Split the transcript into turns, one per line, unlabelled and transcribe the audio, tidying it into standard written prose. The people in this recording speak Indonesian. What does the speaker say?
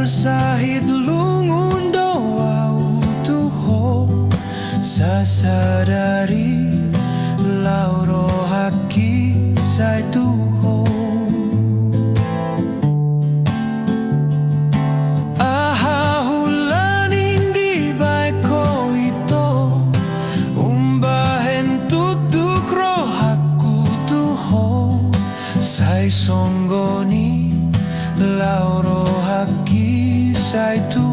sahid lungundo au tuho sasadari lauro haki sai tuho aha hulaning di baiko ito umbahen tutuk rohaku tuho sai songgoni lauro haki sai tu